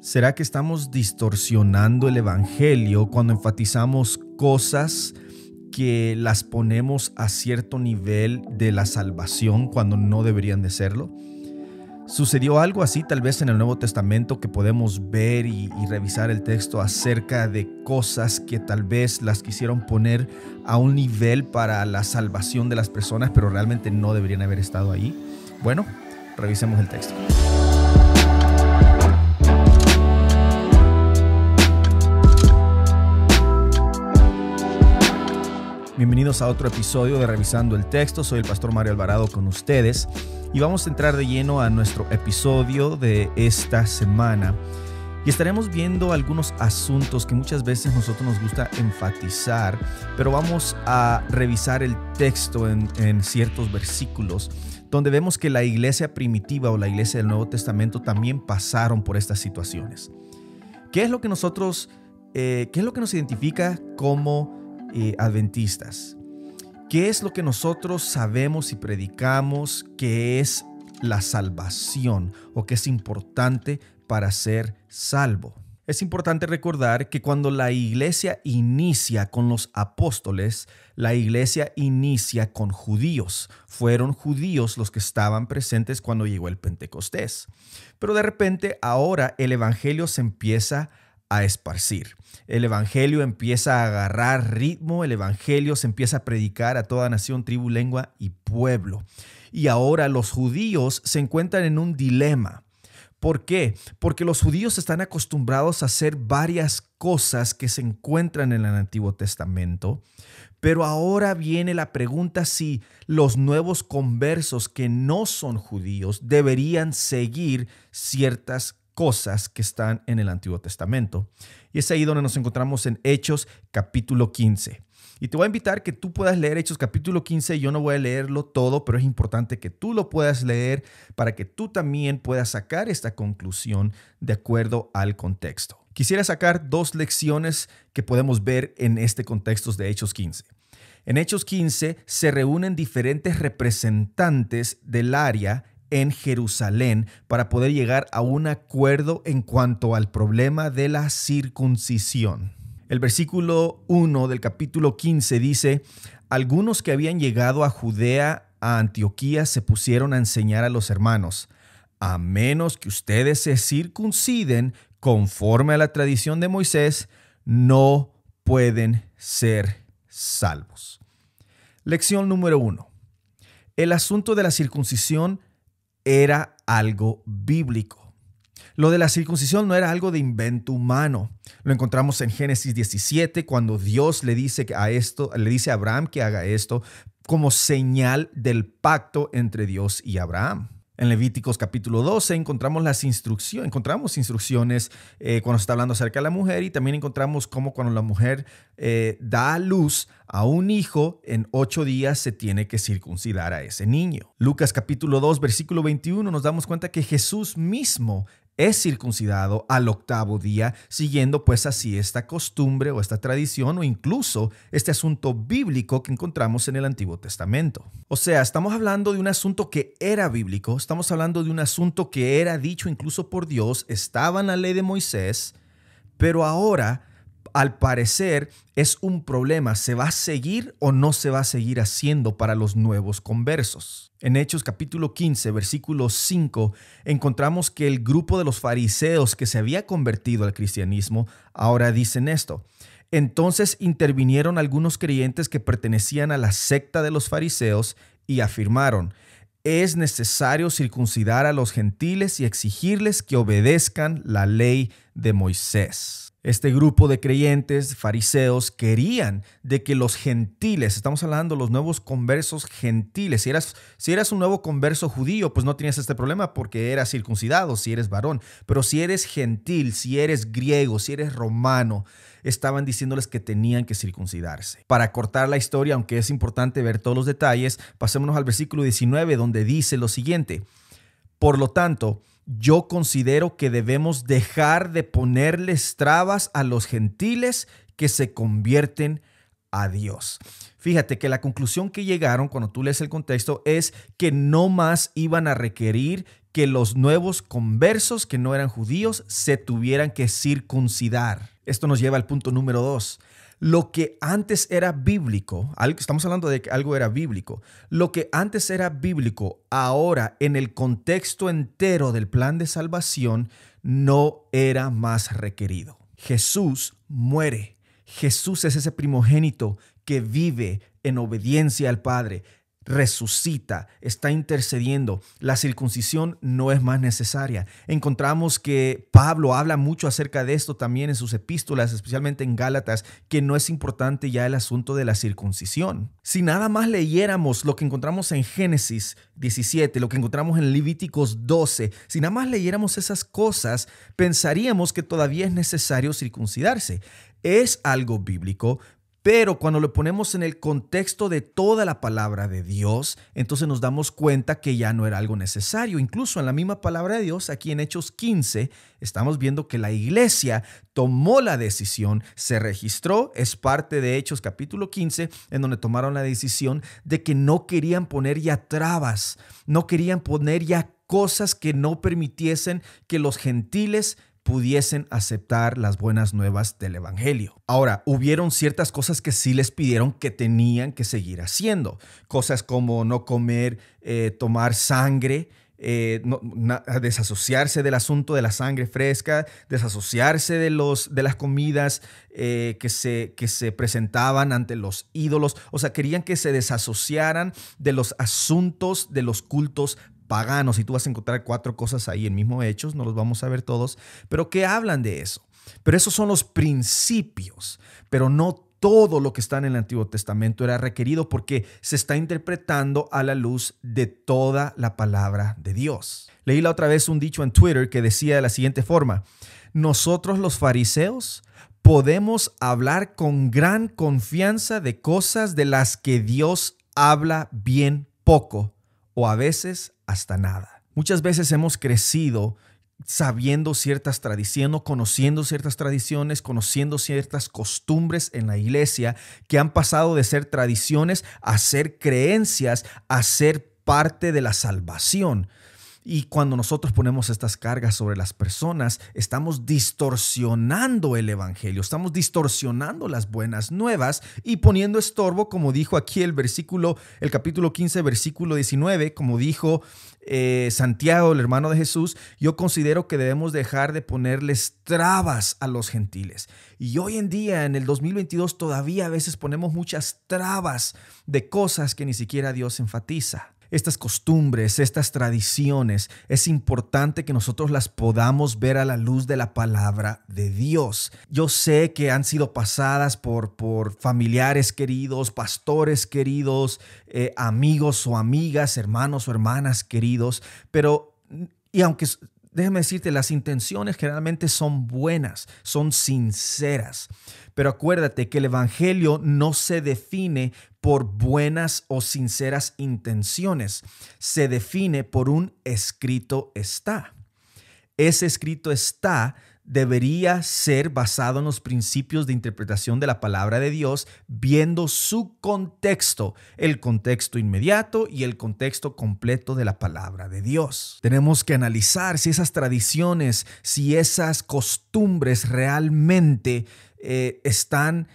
¿Será que estamos distorsionando el evangelio cuando enfatizamos cosas que las ponemos a cierto nivel de la salvación cuando no deberían de serlo? ¿Sucedió algo así tal vez en el Nuevo Testamento que podemos ver y revisar el texto acerca de cosas que tal vez las quisieron poner a un nivel para la salvación de las personas, pero realmente no deberían haber estado ahí? Bueno, revisemos el texto. Bienvenidos a otro episodio de Revisando el Texto. Soy el pastor Mario Alvarado con ustedes y vamos a entrar de lleno a nuestro episodio de esta semana. Y estaremos viendo algunos asuntos que muchas veces nosotros nos gusta enfatizar, pero vamos a revisar el texto en ciertos versículos donde vemos que la iglesia primitiva o la iglesia del Nuevo Testamento también pasaron por estas situaciones. ¿Qué es lo que nos identifica como adventistas? ¿Qué es lo que nosotros sabemos y predicamos que es la salvación o que es importante para ser salvo? Es importante recordar que cuando la iglesia inicia con los apóstoles, la iglesia inicia con judíos. Fueron judíos los que estaban presentes cuando llegó el Pentecostés. Pero de repente ahora el evangelio se empieza a esparcir. El evangelio empieza a agarrar ritmo, el evangelio se empieza a predicar a toda nación, tribu, lengua y pueblo. Y ahora los judíos se encuentran en un dilema. ¿Por qué? Porque los judíos están acostumbrados a hacer varias cosas que se encuentran en el Antiguo Testamento, pero ahora viene la pregunta si los nuevos conversos que no son judíos deberían seguir ciertas cosas que están en el Antiguo Testamento. Y es ahí donde nos encontramos en Hechos capítulo 15. Y te voy a invitar que tú puedas leer Hechos capítulo 15. Yo no voy a leerlo todo, pero es importante que tú lo puedas leer para que tú también puedas sacar esta conclusión de acuerdo al contexto. Quisiera sacar dos lecciones que podemos ver en este contexto de Hechos 15. En Hechos 15 se reúnen diferentes representantes del área en Jerusalén para poder llegar a un acuerdo en cuanto al problema de la circuncisión. El versículo 1 del capítulo 15 dice: algunos que habían llegado a Judea, a Antioquía, se pusieron a enseñar a los hermanos: a menos que ustedes se circunciden conforme a la tradición de Moisés, no pueden ser salvos. Lección número 1. El asunto de la circuncisión era algo bíblico. Lo de la circuncisión no era algo de invento humano. Lo encontramos en Génesis 17, cuando Dios le dice a Abraham que haga esto como señal del pacto entre Dios y Abraham. En Levíticos capítulo 12 encontramos instrucciones cuando se está hablando acerca de la mujer, y también encontramos cómo cuando la mujer da a luz a un hijo, en 8 días se tiene que circuncidar a ese niño. Lucas capítulo 2 versículo 21 nos damos cuenta que Jesús mismo es circuncidado al 8º día, siguiendo pues así esta costumbre o esta tradición o incluso este asunto bíblico que encontramos en el Antiguo Testamento. O sea, estamos hablando de un asunto que era bíblico, estamos hablando de un asunto que era dicho incluso por Dios, estaba en la ley de Moisés, pero ahora, al parecer, es un problema. ¿Se va a seguir o no se va a seguir haciendo para los nuevos conversos? En Hechos capítulo 15, versículo 5, encontramos que el grupo de los fariseos que se había convertido al cristianismo ahora dicen esto: entonces intervinieron algunos creyentes que pertenecían a la secta de los fariseos y afirmaron: es necesario circuncidar a los gentiles y exigirles que obedezcan la ley de Moisés. Este grupo de creyentes fariseos querían de que los gentiles, estamos hablando de los nuevos conversos gentiles, si eras un nuevo converso judío, pues no tenías este problema porque eras circuncidado si eres varón, pero si eres gentil, si eres griego, si eres romano, estaban diciéndoles que tenían que circuncidarse. Para cortar la historia, aunque es importante ver todos los detalles, pasémonos al versículo 19, donde dice lo siguiente: por lo tanto, yo considero que debemos dejar de ponerles trabas a los gentiles que se convierten a Dios. Fíjate que la conclusión que llegaron cuando tú lees el contexto es que no más iban a requerir que los nuevos conversos que no eran judíos se tuvieran que circuncidar. Esto nos lleva al punto número 2. Lo que antes era bíblico, estamos hablando de que algo era bíblico, lo que antes era bíblico, ahora en el contexto entero del plan de salvación no era más requerido. Jesús muere. Jesús es ese primogénito que vive en obediencia al Padre, resucita, está intercediendo. La circuncisión no es más necesaria. Encontramos que Pablo habla mucho acerca de esto también en sus epístolas, especialmente en Gálatas, que no es importante ya el asunto de la circuncisión. Si nada más leyéramos lo que encontramos en Génesis 17, lo que encontramos en Levíticos 12, si nada más leyéramos esas cosas, pensaríamos que todavía es necesario circuncidarse. Es algo bíblico, pero cuando lo ponemos en el contexto de toda la palabra de Dios, entonces nos damos cuenta que ya no era algo necesario. Incluso en la misma palabra de Dios, aquí en Hechos 15, estamos viendo que la iglesia tomó la decisión, se registró, es parte de Hechos capítulo 15, en donde tomaron la decisión de que no querían poner ya trabas, no querían poner ya cosas que no permitiesen que los gentiles pudiesen aceptar las buenas nuevas del evangelio. Ahora, hubieron ciertas cosas que sí les pidieron que tenían que seguir haciendo. Cosas como no comer, tomar sangre, desasociarse del asunto de la sangre fresca, desasociarse de las comidas que se presentaban ante los ídolos. O sea, querían que se desasociaran de los asuntos de los cultos paganos, y tú vas a encontrar 4 cosas ahí en mismo Hechos, no los vamos a ver todos, pero que hablan de eso. Pero esos son los principios, pero no todo lo que está en el Antiguo Testamento era requerido porque se está interpretando a la luz de toda la palabra de Dios. Leí la otra vez un dicho en Twitter que decía de la siguiente forma: nosotros los fariseos podemos hablar con gran confianza de cosas de las que Dios habla bien poco, o a veces hasta nada. Muchas veces hemos crecido sabiendo ciertas tradiciones, conociendo ciertas tradiciones, conociendo ciertas costumbres en la iglesia que han pasado de ser tradiciones a ser creencias, a ser parte de la salvación. Y cuando nosotros ponemos estas cargas sobre las personas, estamos distorsionando el evangelio, estamos distorsionando las buenas nuevas y poniendo estorbo, como dijo aquí el capítulo 15, versículo 19, como dijo Santiago, el hermano de Jesús: yo considero que debemos dejar de ponerles trabas a los gentiles. Y hoy en día, en el 2022, todavía a veces ponemos muchas trabas de cosas que ni siquiera Dios enfatiza. Estas costumbres, estas tradiciones, es importante que nosotros las podamos ver a la luz de la palabra de Dios. Yo sé que han sido pasadas por familiares queridos, pastores queridos, amigos o amigas, hermanos o hermanas queridos, y aunque déjame decirte, las intenciones generalmente son buenas, son sinceras. Pero acuérdate que el evangelio no se define por buenas o sinceras intenciones. Se define por un escrito está. Ese escrito está debería ser basado en los principios de interpretación de la palabra de Dios, viendo su contexto, el contexto inmediato y el contexto completo de la palabra de Dios. Tenemos que analizar si esas tradiciones, si esas costumbres realmente están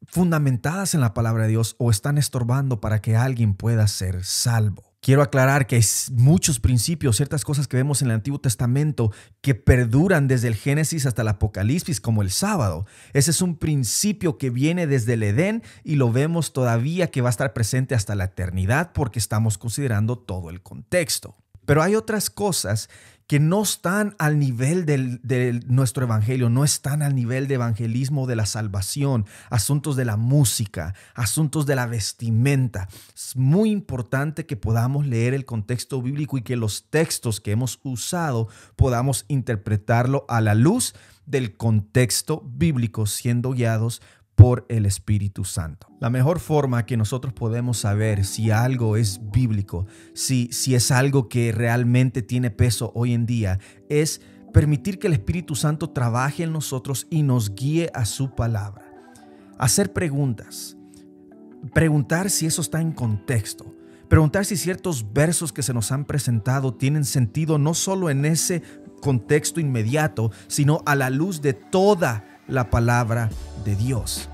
fundamentadas en la palabra de Dios o están estorbando para que alguien pueda ser salvo. Quiero aclarar que hay muchos principios, ciertas cosas que vemos en el Antiguo Testamento que perduran desde el Génesis hasta el Apocalipsis, como el sábado. Ese es un principio que viene desde el Edén y lo vemos todavía que va a estar presente hasta la eternidad porque estamos considerando todo el contexto. Pero hay otras cosas que no están al nivel de nuestro evangelio, no están al nivel de evangelismo de la salvación, asuntos de la música, asuntos de la vestimenta. Es muy importante que podamos leer el contexto bíblico y que los textos que hemos usado podamos interpretarlo a la luz del contexto bíblico, siendo guiados por el Espíritu Santo. La mejor forma que nosotros podemos saber si algo es bíblico, si es algo que realmente tiene peso hoy en día, es permitir que el Espíritu Santo trabaje en nosotros y nos guíe a su palabra. Hacer preguntas. preguntar si eso está en contexto. Preguntar si ciertos versos que se nos han presentado tienen sentido no solo en ese contexto inmediato, sino a la luz de toda la palabra de Dios.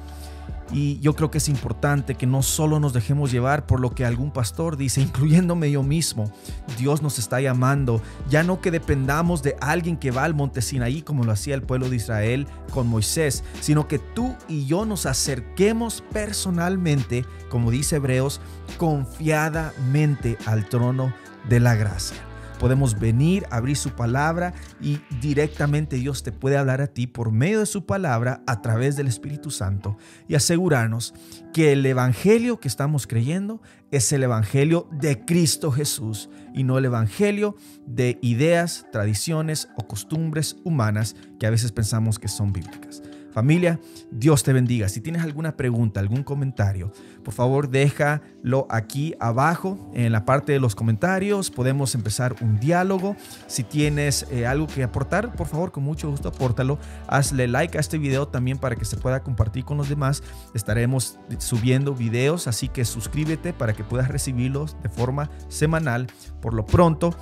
Y yo creo que es importante que no solo nos dejemos llevar por lo que algún pastor dice, incluyéndome yo mismo. Dios nos está llamando, ya no que dependamos de alguien que va al monte Sinaí como lo hacía el pueblo de Israel con Moisés, sino que tú y yo nos acerquemos personalmente, como dice Hebreos, confiadamente al trono de la gracia. Podemos venir, abrir su palabra y directamente Dios te puede hablar a ti por medio de su palabra a través del Espíritu Santo y asegurarnos que el evangelio que estamos creyendo es el evangelio de Cristo Jesús y no el evangelio de ideas, tradiciones o costumbres humanas que a veces pensamos que son bíblicas. Familia, Dios te bendiga. Si tienes alguna pregunta, algún comentario, por favor déjalo aquí abajo en la parte de los comentarios. Podemos empezar un diálogo. Si tienes algo que aportar, por favor, con mucho gusto apórtalo. Hazle like a este video también para que se pueda compartir con los demás. Estaremos subiendo videos, así que suscríbete para que puedas recibirlos de forma semanal. Por lo pronto,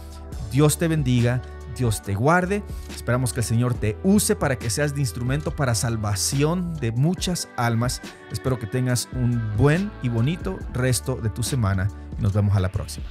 Dios te bendiga. Dios te guarde. Esperamos que el Señor te use para que seas de instrumento para salvación de muchas almas. Espero que tengas un buen y bonito resto de tu semana. Nos vemos a la próxima.